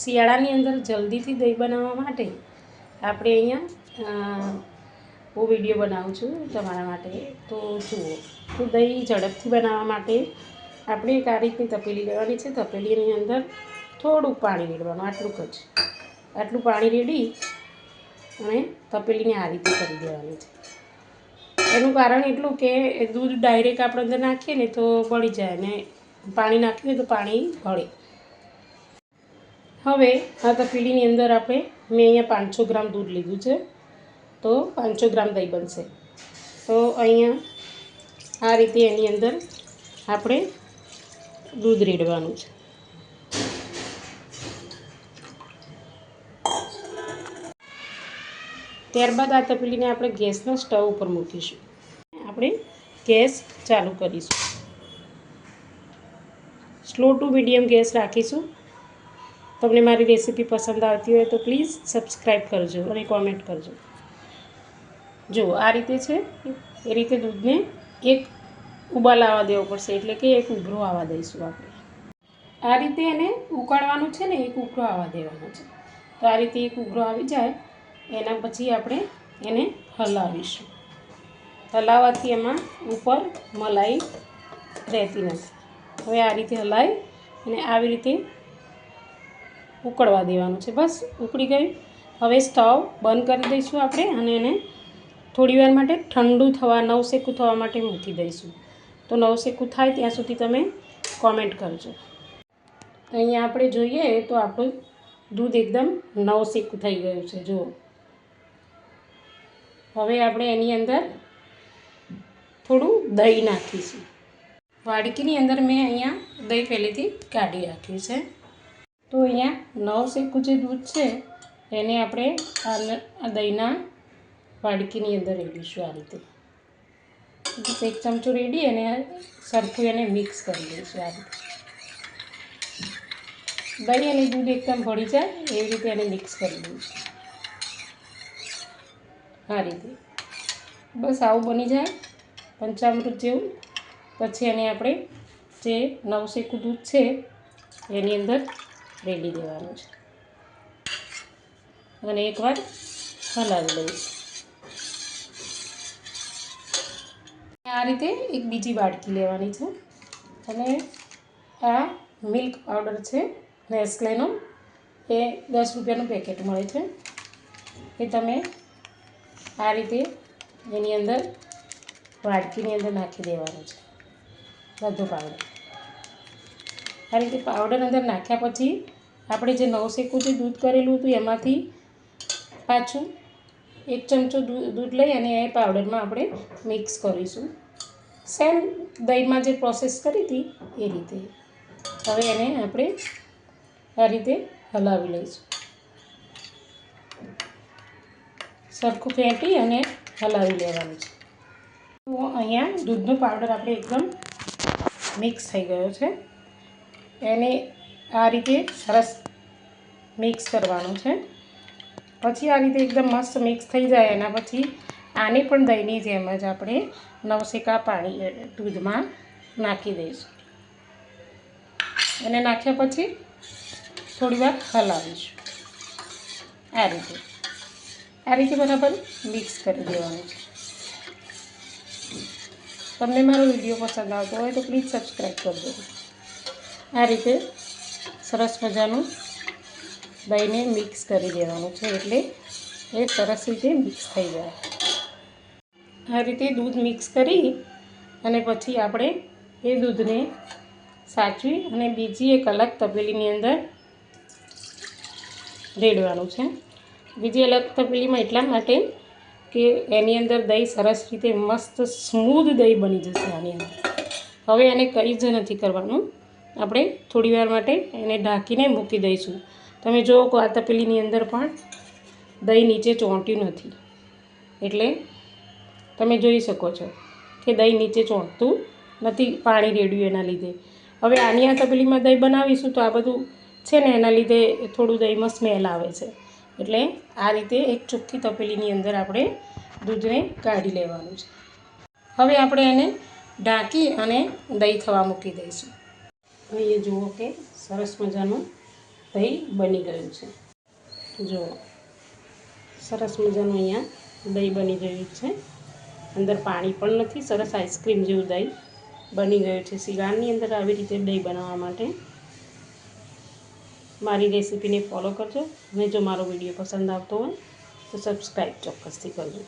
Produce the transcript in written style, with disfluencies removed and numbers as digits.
શિયાળાની અંદર જલ્દીથી દહીં બનાવવા માટે આપણે અહીંયા હું વિડીયો બનાવું છું તમારા માટે. તો જુઓ, તો દહીં ઝડપથી બનાવવા માટે આપણે એક આ રીતની તપેલી લેવાની છે. તપેલીની અંદર થોડુંક પાણી રેડવાનું, આટલું પાણી રેડી અને તપેલીને આ રીતે કરી દેવાની છે. એનું કારણ એટલું કે દૂધ ડાયરેક્ટ આપણે અંદર નાખીએ ને તો બળી જાય, ને પાણી નાખીએ તો પાણી બળે. હવે આ તપેલીની અંદર મેં અહીંયા 500 ગ્રામ દૂધ લીધું છે, તો 500 ગ્રામ દહીં બનશે. તો અહીંયા આ રીતે એની અંદર આપણે દૂધ રેડવાનું છે. ત્યારબાદ આ તપેલીને આપણે ગેસના સ્ટવ ઉપર મૂકીશું. આપણે ગેસ ચાલુ કરીશું. સ્લો ટુ મીડિયમ ગેસ રાખીશું. તમને મારી રેસીપી પસંદ આવતી હોય તો પ્લીઝ સબસ્ક્રાઈબ કરજો અને કોમેન્ટ કરજો. જો આ રીતે છે, એ રીતે દૂધને એક ઉબાલ આવવા દેવો પડશે, એટલે કે એક ઉભરો આવવા દઈશું આપણે. આ રીતે એને ઉકાળવાનું છે ને, એક ઉભરો આવવા દેવાનો છે. તો આ રીતે એક ઉભરો આવી જાય એના પછી આપણે એને હલાવીશું. હલાવવાથી એમાં ઉપર મલાઈ રહેતી નથી. હવે આ રીતે હલાવી અને આવી રીતે ઉકળવા દેવાનું છે. બસ ઉકળી ગયું. હવે સ્ટવ બંધ કરી દઈશું આપણે અને એને થોડીવાર માટે ઠંડુ થવા, નવશેકું થવા માટે મૂકી દઈશું. તો નવશેકું થાય ત્યાં સુધી તમે કોમેન્ટ કરજો. અહીંયા આપણે જોઈએ તો આપણું દૂધ એકદમ નવશેકું થઈ ગયું છે. જુઓ, હવે આપણે એની અંદર થોડું દહીં નાખીશું. વાડકીની અંદર મેં અહીંયા દહીં પહેલેથી કાઢી રાખ્યું છે. તો અહીંયા નવશેકું જે દૂધ છે એને આપણે આ દહીંના વાડકીની અંદર રેડીશું. આ રીતે બસ એક ચમચો રેડી અને સરખું એને મિક્સ કરી દઈશું. આ રીતે દહીં અને દૂધ એકદમ ભળી જાય એવી રીતે એને મિક્સ કરી દઈશું. આ રીતે બસ આવું બની જાય પંચામૃત જેવું. પછી એને આપણે જે નવશેકું દૂધ છે એની અંદર રેડી દેવાનું છે અને એકવાર હલાવી લઈશું. આ રીતે એક બીજી વાડકી લેવાની છે અને આ મિલ્ક પાવડર છે નેસ્લેનો, એ 10 રૂપિયાનું પેકેટ મળે છે. એ તમે આ રીતે એની અંદર વાડકીની અંદર નાખી દેવાનું છે. બધો પાવડર આ રીતે પાવડર અંદર નાખ્યા પછી આપણે જે નવશેકું જે દૂધ કરેલું હતું એમાંથી પાછું એક ચમચો દૂધ લઈ અને એ પાવડરમાં આપણે મિક્સ કરીશું. સેમ દહીંમાં જે પ્રોસેસ કરી હતી એ રીતે. હવે એને આપણે આ રીતે હલાવી લઈશું. સરખું ફેંટી અને હલાવી લેવાનું છે. તો અહીંયા દૂધનો પાવડર આપણે એકદમ મિક્સ થઈ ગયો છે. એને આ રીતે સરસ મિક્સ કરવાનું છે. પછી આ રીતે એકદમ મસ્ત મિક્સ થઈ જાય એના પછી આને પણ દહીંની જેમ જ આપણે નવશેકા પાણી દૂધમાં નાખી દઈશું. એને નાખ્યા પછી થોડીવાર હલાવીશું. આ રીતે બરાબર મિક્સ કરી દેવાનું છે. તમને મારો વિડીયો પસંદ આવતો હોય તો પ્લીઝ સબસ્ક્રાઈબ કરજો. આ રીતે સરસ મજાનું દહીંને મિક્સ કરી દેવાનું છે, એટલે એ સરસ રીતે મિક્સ થઈ જાય. આ રીતે દૂધ મિક્સ કરી અને પછી આપણે એ દૂધને સાચવી અને બીજી એક અલગ તપેલીની અંદર રેડવાનું છે. બીજી અલગ તપેલીમાં એટલા માટે કે એની અંદર દહીં સરસ રીતે મસ્ત સ્મૂધ દહીં બની જશે આની અંદર. હવે એને કંઈ જ નથી કરવાનું. આપણે થોડીવાર માટે એને ઢાંકીને મૂકી દઈશું. તમે જુઓ કે આ તપેલીની અંદર પણ દહીં નીચે ચોંટ્યું નથી, એટલે તમે જોઈ શકો છો કે દહીં નીચે ચોંટતું નથી પાણી રેડ્યું એના લીધે. હવે આની આ તપેલીમાં દહીં બનાવીશું તો આ બધું છે ને એના લીધે થોડું દહીંમાં સ્મેલ આવે છે. એટલે આ રીતે એક ચોખ્ખી તપેલીની અંદર આપણે દૂધને કાઢી લેવાનું છે. હવે આપણે એને ઢાંકી અને દહીં થવા મૂકી દઈશું. અહીંયા જુઓ કે સરસ મજાનું દહીં બની ગયું છે। જો સરસ મજાનું અહીંયા દહીં બની ગયું છે, અંદર પાણી પણ નથી, સરસ આઈસ્ક્રીમ જેવું દહીં બની ગયું છે। શિયાળાની અંદર આવી રીતે દહીં બનાવવા માટે મારી રેસીપીને ફોલો કરજો અને જો મારો વિડીયો પસંદ આવતો હોય તો સબસ્ક્રાઈબ ચોક્કસથી કરજો।